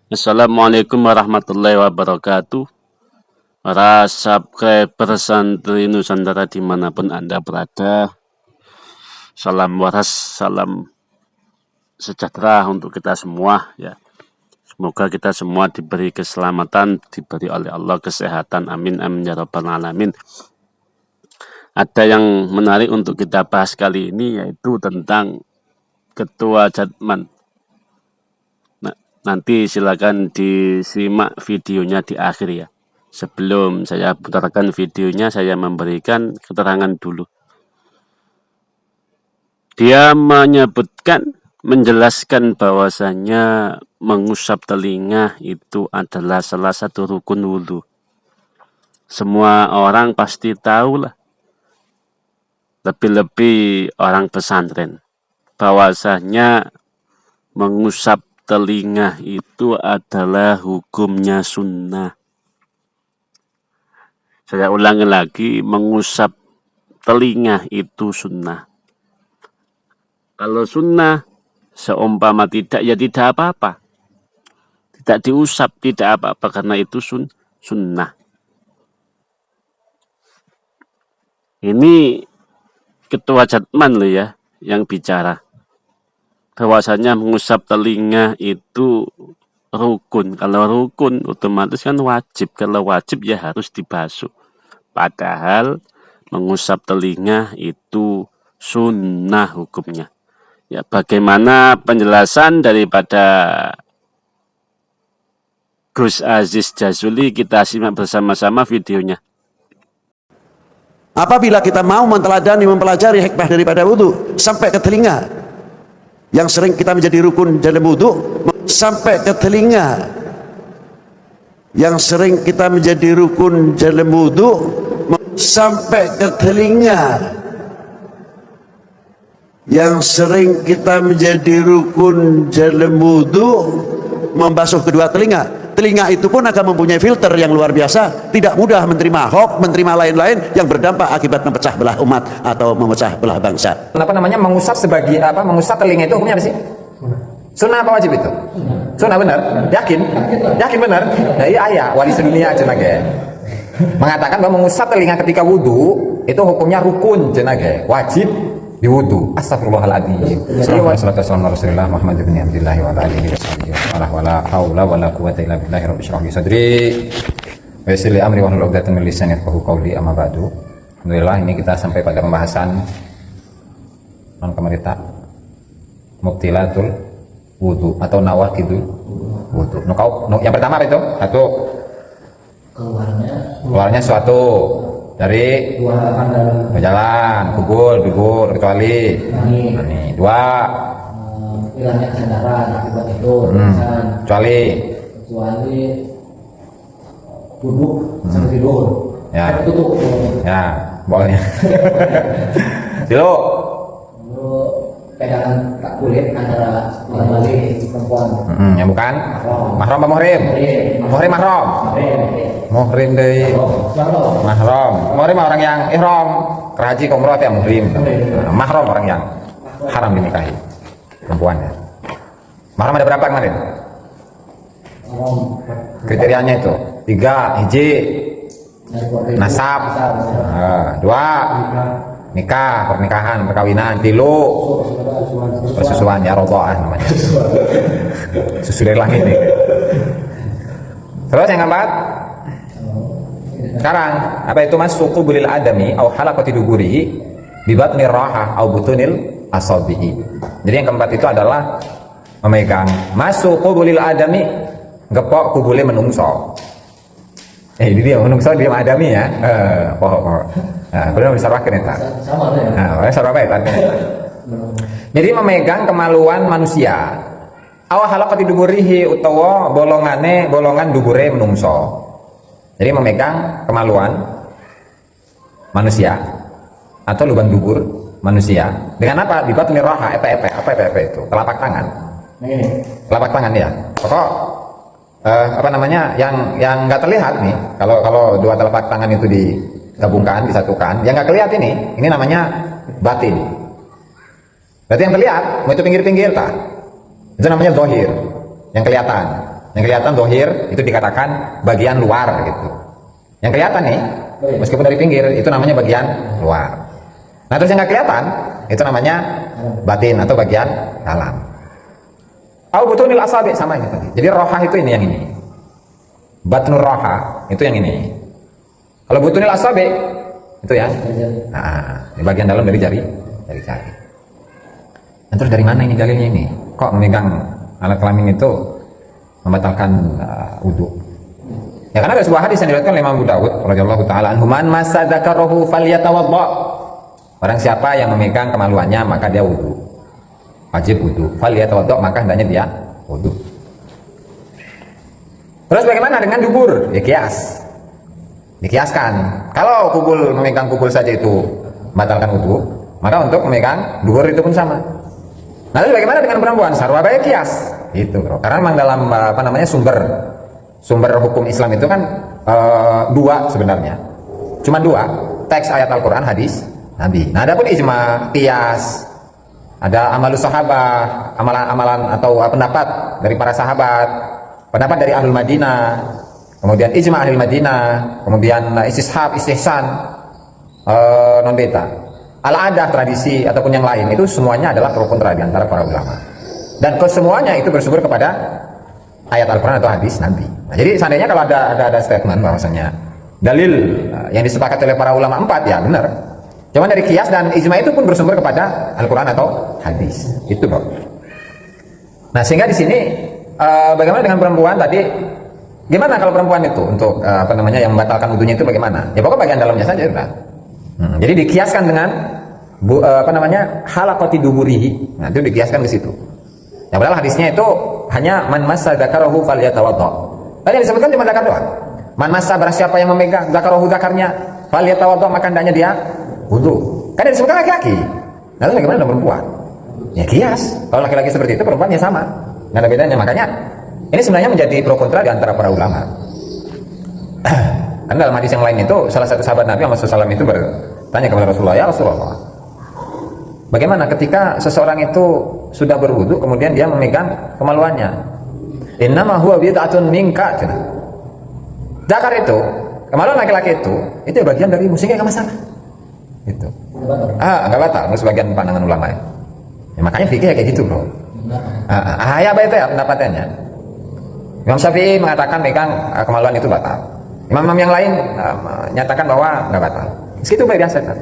Assalamualaikum warahmatullahi wabarakatuh. Para subscriber Santri Nusantara dimanapun Anda berada, salam waras, salam sejahtera untuk kita semua ya. Semoga kita semua diberi keselamatan, diberi oleh Allah kesehatan. Amin amin ya rabbal alamin. Ada yang menarik untuk kita bahas kali ini, yaitu tentang Ketua Jatman. Nanti silakan disimak videonya di akhir ya. Sebelum saya putarkan videonya, saya memberikan keterangan dulu. Dia menjelaskan bahwasanya mengusap telinga itu adalah salah satu rukun wudhu. Semua orang pasti tahu lah, lebih-lebih orang pesantren, bahwasanya mengusap telinga itu adalah hukumnya sunnah. Saya ulangi lagi, mengusap telinga itu sunnah. Kalau sunnah, seumpama tidak, ya tidak apa-apa. Tidak diusap, tidak apa-apa, karena itu sunnah. Ini Ketua Jatman loh ya, yang bicara. Bahwasanya mengusap telinga itu rukun. Kalau rukun otomatis kan wajib. Kalau wajib ya harus dibasuh. Padahal mengusap telinga itu sunnah hukumnya. Ya, bagaimana penjelasan daripada Gus Aziz Jazuli? Kita simak bersama-sama videonya. Apabila kita mau meneladani, mempelajari hikmah daripada wudhu sampai ke telinga, yang sering kita menjadi rukun dalam wudhu, sampai ke telinga, yang sering kita menjadi rukun dalam wudhu, sampai ke telinga, yang sering kita menjadi rukun dalam wudhu, membasuh kedua telinga. Telinga itu pun akan mempunyai filter yang luar biasa, tidak mudah menerima hoax, menerima lain-lain yang berdampak akibat memecah belah umat atau memecah belah bangsa. Mengusap sebagian mengusap telinga itu hukumnya apa sih? Sunnah apa wajib itu? Sunnah benar? Yakin? Yakin benar? Nah, iya ayah wali sedunia jenage mengatakan bahwa mengusap telinga ketika wudhu itu hukumnya rukun jenage, wajib di wudhu. Astagfirullahaladzim. Sallallahu alaihi wasallam Muhammad bin Abdullah wa alihi wasallam wala haula wala quwwata illa billahi rabbil shrah li sadri wa yassir li amri wa hlul 'uqdatam min lisani yafqahu qawli. Amma ba'du. Alhamdulillah, ini kita sampai pada pembahasan non pemerintah mubtilatul wudhu atau nawaqidul wudhu. Yang pertama apa itu? Satu, keluarnya suatu dari berjalan, kubur, kecuali ini. Dua, hilangnya kesadaran akibat itu, kecuali duduk sampai tidur, ya, tutup, ya, boleh. Dulu pegangan kulit antara wali perempuan, yang bukan mahram apa muhrim? Muhrim mahram. Muhrim dari mahram. Muhrim orang yang ihram haji umrah ya muhrim. Mahram orang yang haram dinikahi perempuan ya. Mahram ada berapa kemarin? Kriterianya itu 3, hiji nasab, 2 nikah, pernikahan, perkawinan, 3 persusuan, ya rodoah namanya. Susu dari langit nih. Terus yang keempat, sekarang apa itu mas? Suqubulil adami au halaqati duburihi bi batnir raha au butunil asabihi. Jadi yang keempat itu adalah memegang masuk kubulil adami, gepok kubule menungso. Ini dia menungso, dia adami ya. Pohon. Nah, benar bisa pakai neta. Nah, apa ya? Jadi memegang kemaluan manusia. Awal halaqati duburihi utawa bolongan dubure menungso. Jadi memegang kemaluan manusia atau lubang dubur manusia dengan apa? Dibuat niraha, epe itu, telapak tangan. Telapak tangan ya. Pokok apa namanya yang nggak terlihat nih. Kalau dua telapak tangan itu digabungkan, disatukan, yang nggak kelihatan ini namanya batin. Berarti yang terlihat, mau itu pinggir-pinggir tak? Itu namanya zahir, yang kelihatan. Yang kelihatan dohir itu dikatakan bagian luar gitu. Yang kelihatan nih, meskipun dari pinggir itu namanya bagian luar. Nah terus yang nggak kelihatan itu namanya batin atau bagian dalam. Au butunil asabi sama ini tadi. Jadi roha itu ini yang ini. Batnur roha itu yang ini. Kalau butunil asabi itu ya. Nah, di bagian dalam dari jari. Dan terus dari mana ini dalilnya ini? Kok memegang alat kelamin itu membatalkan wudu? Ya karena ada sebuah hadis yang diriwayatkan oleh Imam Abu Dawud radhiyallahu taala anhu, man massa dzakarahu falyatawadda. Barang siapa yang memegang kemaluannya maka dia wudu. Wajib wudu. Falyatawadda, maka hendaknya dia wudu. Terus bagaimana dengan dubur? Ya kias. Dikiaskan. Kalau kubul memegang kubul saja itu membatalkan wudu, maka untuk memegang dubur itu pun sama. Lalu bagaimana dengan perempuan? Sarwabaya kias. Itu, bro. Karena memang dalam sumber hukum Islam itu kan dua sebenarnya. Cuma dua, teks ayat Al-Qur'an, hadis Nabi. Nah, adapun ijma, qiyas, ada amalus sahabah, amalan-amalan atau pendapat dari para sahabat, pendapat dari Ahlul Madinah, kemudian ijma Ahlul Madinah, kemudian istishab, istihsan, non beta, al-adah, tradisi ataupun yang lain, itu semuanya adalah pro kontra di antara para ulama. Dan kesemuanya itu bersumber kepada ayat Al-Quran atau hadis Nabi. Nah, jadi seandainya kalau ada statement bahwasanya dalil yang disepakati oleh para ulama 4, ya benar. Cuman dari qiyas dan ijma itu pun bersumber kepada Al-Quran atau hadis. Itu, bro. Nah, sehingga di sini bagaimana dengan perempuan tadi? Gimana kalau perempuan itu untuk yang membatalkan wudunya itu bagaimana? Ya pokoknya bagian dalamnya saja udah. Jadi dikiaskan dengan halaqati duburihi. Nah, itu dikiaskan ke situ. Ya padahal hadisnya itu hanya man massa dzakarahu falyatawadda. Tadi disebutkan cuma dzakar doang. Man massa, barang siapa yang memegang dzakarahu, dzakarnya, falyatawadda, maka hendaknya dia wudu. Kan disebutkan laki-laki. Lalu bagaimana dengan perempuan? Ya kias. Kalau laki-laki seperti itu, perempuan ya sama. Nggak ada bedanya. Makanya ini sebenarnya menjadi pro kontra di antara para ulama. Karena dalam hadis yang lain itu salah satu sahabat Nabi Muhammad SAW itu bertanya kepada Rasulullah, ya Rasulullah, bagaimana ketika seseorang itu sudah berwudu kemudian dia memegang kemaluannya? Innama huwa bid'atun minka. Zakar itu, kemaluan laki-laki itu bagian dari musiknya, nggak masalah. Itu. Nggak batal. Itu sebagian pandangan ulama ya. Makanya fikih kayak gitu, bro. Ya baik ya pendapatnya. Imam Syafi'i mengatakan megang kemaluan itu batal. Imam-imam yang lain nyatakan bahwa nggak batal. Segitu baik biasa kan.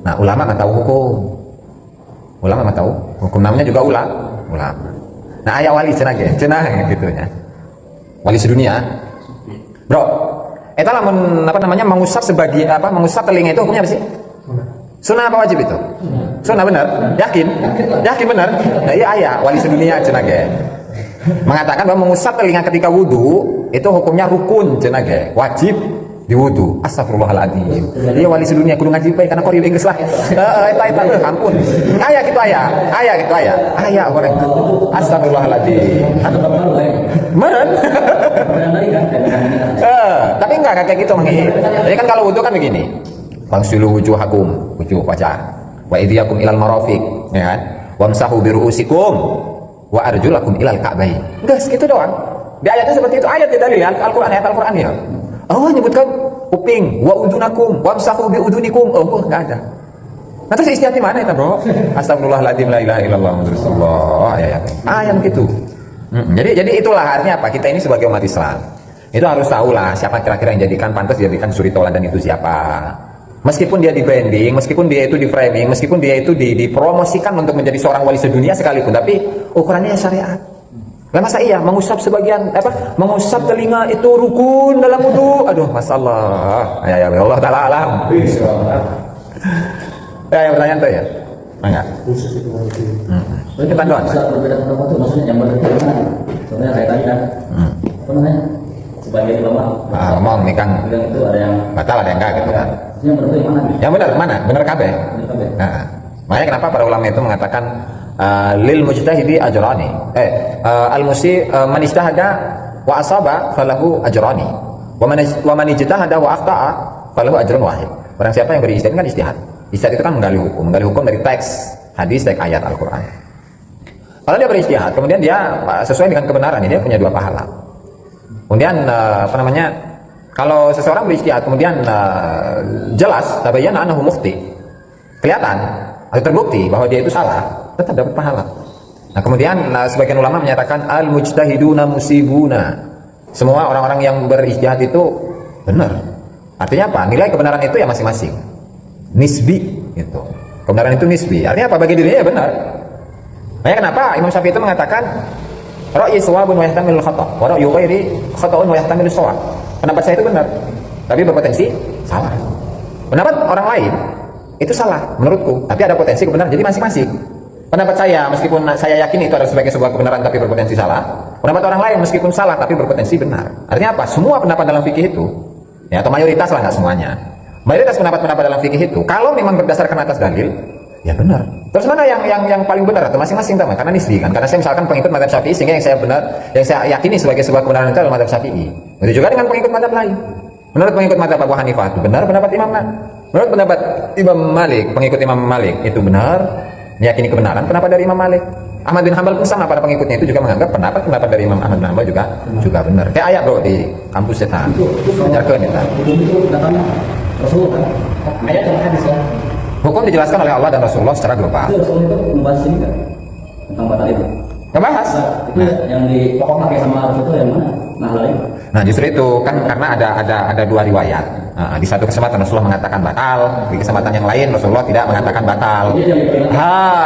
Nah, ulama nggak tahu hukum. Ulama nggak tahu hukum, namanya juga ulama. Nah, ayat wali cenah gitu ya. Wali sedunia. Bro, eta lamun mengusap sebagian mengusap telinga itu hukumnya apa sih? Sunnah apa wajib itu? Sunnah, benar? Yakin benar? Nah, iya ayat wali sedunia cenah ge. Mengatakan bahwa mengusap telinga ketika wudu itu hukumnya rukun cenah ge, wajib di wudu. Astagfirullahaladzim. Dia wali sedunia kudu ngaji bae karena kok rieu Inggris lah. Eta ampun. Aya gitu aya goreng. Astagfirullahaladzim. Meren. Tapi enggak kayak gitu mangi. Jadi kan kalau wudu kan begini. Fangsilu wujuhakum, wajah. Wa idyakum ilal marafiq, ya kan? Wamsahu bi ru'usikum wa arjulakum ilal ka'bain. Enggak segitu doang. Di ayatnya seperti itu, ayat dalil Al-Qur'an, ayat Al-Qur'an ya. Allah nyebutkan kuping, wa udunakum, wamsahu bi udunikum. Oh, enggak ada. Nah, terus istiadat mana itu, bro? Astagfirullahaladzim, la ilaha illallah Muhammadur Rasulullah. Ayat gitu. Jadi itulah artinya apa? Kita ini sebagai umat Islam itu harus tahu lah siapa kira-kira yang jadikan pantas dijadikan suri toladan itu siapa. Meskipun dia di branding, meskipun dia itu di framing, meskipun dia itu dipromosikan untuk menjadi seorang wali sedunia sekalipun, tapi ukurannya syariat. Lah masa iya mengusap mengusap telinga itu rukun dalam wudu? Aduh, masalah. Ya Allah taala alam. Ya pertanyaan tuh ya. Enggak. Kita doang. Berbeda pendapat itu maksudnya yang berbeda. Soalnya kayak tadi kan. Apa namanya? Sebagai ulama. Ngomong nih Kang. Itu ada yang batal, ada yang enggak gitu kan. Yang benar yang mana? Yang benar mana? Benar kabeh. Nah, makanya kenapa para ulama itu mengatakan lil mujtahidi ajrani. Al musi man ijtahada wa asaba falahu ajrani. Wa man ijtahada wa akhta'a falahu ajrun wahid. Barang siapa yang berijtihad kan ijtihad. Ijtihad itu kan menggali hukum dari teks hadis, teks ayat Al-Qur'an. Kalau dia beristihad, kemudian dia sesuai dengan kebenaran, dia punya 2 pahala. Kemudian apa namanya? Kalau seseorang beristihad kemudian jelas tabayyana annahu mukhti, kelihatan atau terbukti bahwa dia itu salah, tetap dapat pahala. Nah, kemudian sebagian ulama menyatakan al-mujtahiduna musibuna. Semua orang-orang yang beristihad itu benar. Artinya apa? Nilai kebenaran itu ya masing-masing. Nisbi gitu. Kebenaran itu nisbi. Artinya apa? Bagi dirinya ya benar. Makanya kenapa Imam Syafi'i itu mengatakan ra'yi shawabun wa yahtamilul khata', wa ra'yu ghairi khata'un wa yahtamilus shawab. Pendapat saya itu benar, tapi berpotensi salah. Pendapat orang lain itu salah menurutku, tapi ada potensi kebenaran. Jadi masing-masing. Pendapat saya, meskipun saya yakin itu adalah sebagai sebuah kebenaran tapi berpotensi salah. Pendapat orang lain meskipun salah tapi berpotensi benar. Artinya apa? Semua pendapat dalam fikih itu, ya, atau mayoritas lah, nggak semuanya. Mayoritas pendapat-pendapat dalam fikih itu, kalau memang berdasarkan atas dalil, ya benar. Terus mana yang paling benar? Atau masing-masing teman? Karena nisbi kan. Karena saya misalkan pengikut mazhab Syafi'i, sehingga yang saya benar, yang saya yakini sebagai sebuah kebenaran itu adalah mazhab Syafi'i. Itu juga dengan pengikut mazhab lain. Menurut pengikut mazhab Abu Hanifah itu benar pendapat Imam Malik. Menurut pendapat Imam Malik, pengikut Imam Malik itu benar, meyakini kebenaran pendapat dari Imam Malik. Ahmad bin Hanbal pun sama, para pengikutnya itu juga menganggap pendapat dari Imam Ahmad bin Hanbal juga benar. Kayak ayat bro di kampus kita. Ajarkan kita. Itu datangnya Rasulullah kan? Ayat sama hadis kan? Hukum dijelaskan oleh Allah dan Rasulullah secara global. Itu Rasulullah itu membahas ini kan? Tentang batal itu. Ngebahas. Itu yang di pokok pakai sama Rasul itu yang mana? Nah lain. Nah justru itu kan karena ada 2 riwayat. Nah, di satu kesempatan Rasulullah mengatakan batal, di kesempatan yang lain Rasulullah tidak mengatakan batal.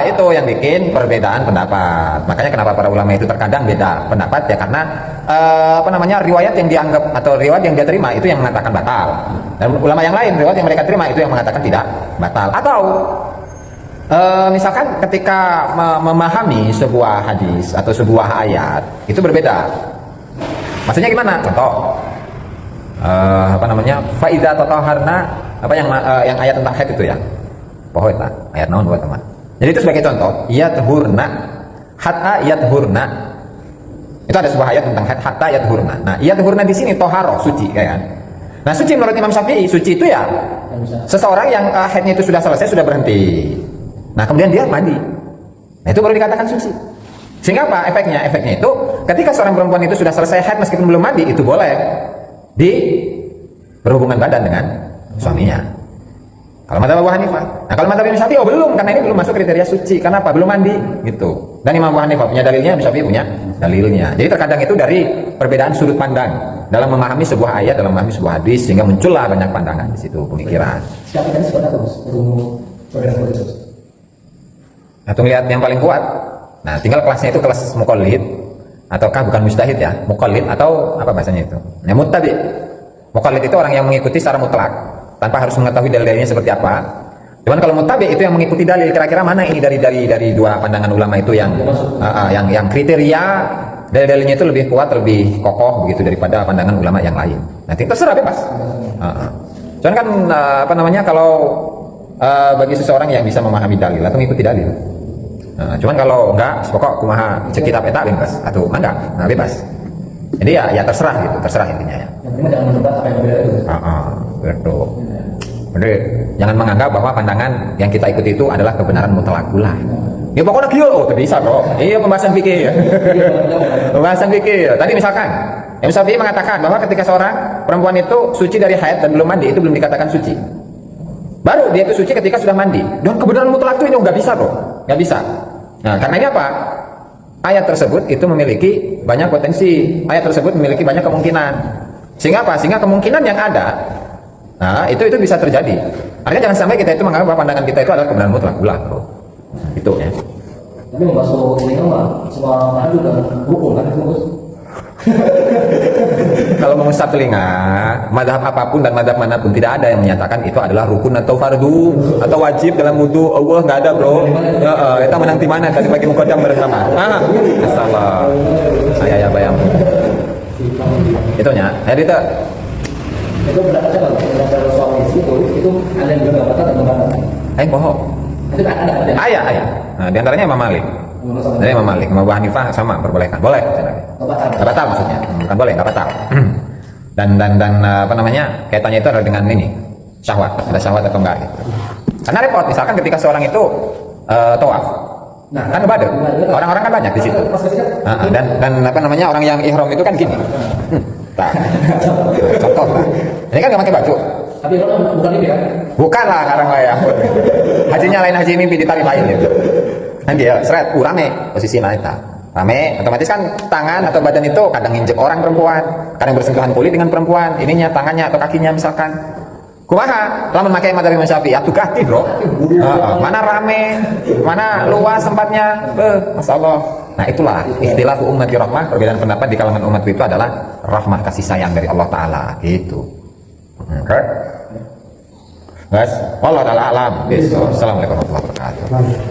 Itu yang bikin perbedaan pendapat. Makanya kenapa para ulama itu terkadang beda pendapat ya, karena riwayat yang dianggap atau riwayat yang dia terima itu yang mengatakan batal. Dan ulama yang lain riwayat yang mereka terima itu yang mengatakan tidak batal. Atau misalkan ketika memahami sebuah hadis atau sebuah ayat itu berbeda. Maksudnya gimana? Contoh faida tatahharna, yang ayat tentang haid itu ya. Pokoknya lah, ayat naon buat teman. Jadi itu sebagai contoh, yathurna hatta yathurna. Itu ada sebuah ayat tentang haid hatta yathurna. Nah, yathurna di sini toharo, suci kan. Nah, suci menurut Imam Syafi'i, suci itu ya seseorang yang haidnya itu sudah selesai, sudah berhenti. Nah, kemudian dia mandi. Nah, itu baru dikatakan suci. Sehingga apa efeknya? Efeknya itu ketika seorang perempuan itu sudah selesai haid meskipun belum mandi, itu boleh berhubungan badan dengan suaminya. Kalau mazhab Abu Hanifah. Nah, kalau mazhab Imam Syafi'i belum, karena ini belum masuk kriteria suci. Kenapa? Belum mandi gitu. Dan Imam Abu Hanifah punya dalilnya, Imam Syafi'i punya dalilnya. Jadi terkadang itu dari perbedaan sudut pandang dalam memahami sebuah ayat, dalam memahami sebuah hadis, sehingga muncullah banyak pandangan di situ, pemikiran. Siapa tadi seperti apa terus? Nah, tuh lihat yang paling kuat. Nah, tinggal kelasnya itu kelas muqallid ataukah bukan mujtahid ya, muqallid atau apa bahasanya itu? Nah, muttabi. Muqallid itu orang yang mengikuti secara mutlak tanpa harus mengetahui dalil-dalilnya seperti apa. Cuman kalau muttabi itu yang mengikuti dalil, kira-kira mana ini dari 2 pandangan ulama itu yang kriteria dalil-dalilnya itu lebih kuat, lebih kokoh begitu daripada pandangan ulama yang lain. Nanti terserah bebas. Cuman kan kalau bagi seseorang yang bisa memahami dalil atau mengikuti dalil. Cuman kalau enggak, pokok kumaha cek kitab eta bebas atau enggak, nah bebas. Jadi ya terserah gitu, terserah intinya ya. Cuma jangan menebak apa yang berbeda itu. Betul. Jadi jangan menganggap bahwa pandangan yang kita ikuti itu adalah kebenaran mutlak pula. Ya pokoknya kieu bisa bro. Iya pembahasan fikih ya. Pembahasan fikih. Tadi misalkan Imam Syafi'i mengatakan bahwa ketika seorang perempuan itu suci dari haid dan belum mandi, itu belum dikatakan suci. Baru dia itu suci ketika sudah mandi. Dan kebenaran mutlak itu ini nggak bisa bro, nggak bisa. Nah, karena ini apa? Ayat tersebut itu memiliki banyak potensi. Ayat tersebut memiliki banyak kemungkinan. Sehingga apa? Sehingga kemungkinan yang ada, nah itu bisa terjadi. Artinya jangan sampai kita itu menganggap bahwa pandangan kita itu adalah kebenaran mutlak pula, bro. Itu ya. Tapi membahas ini kan semua orang juga hukum kan itu. Kalau mengusap telinga, madhab apapun dan madhab manapun tidak ada yang menyatakan itu adalah rukun atau fardu atau wajib dalam wudu. Allah nggak ada bro. Kita menanti mana tadi pagi mukodam bersama. Salah. Saya ya bayang. Itunya. Jadi itu berdasarkan kalau berdasarkan suami itu ada yang juga batal atau batal. Bohong. Itu kan ada. Ayah. Nah, di antaranya Imam Malik. Dari Imam Malik, Imam Abu Hanifah sama perbolehkan, boleh. Nggak batal maksudnya, bukan boleh, nggak batal. Dan kaitannya itu adalah dengan ini syahwat, ada syahwat atau enggak gitu. Karena repot, misalkan ketika seorang itu tawaf, Nah, kan ibadah. Orang-orang kan banyak di situ. Dan apa namanya, orang yang ihram itu kan gini. Tak. Contoh lah. Ini kan nggak pakai baju. Tapi kalau bukan ini kan? Bukan lah sekarang lah ya. Hajinya lain haji mimpi ditarik lain gitu. Nanti ya, seret, rame posisi naita. Rame, otomatis kan tangan atau badan itu kadang injek orang perempuan, kadang bersentuhan kulit dengan perempuan, ininya tangannya atau kakinya misalkan. Kumaha, lamun pakai madzhab Imam Syafi'i, atuh ganti bro. Mana rame, mana luas tempatnya, masya Allah. Nah itulah istilah ummati rahmah, perbedaan pendapat di kalangan umat itu adalah rahmah kasih sayang dari Allah Taala, gitu. Oke, guys, wallahu taala alam. Assalamualaikum warahmatullahi wabarakatuh.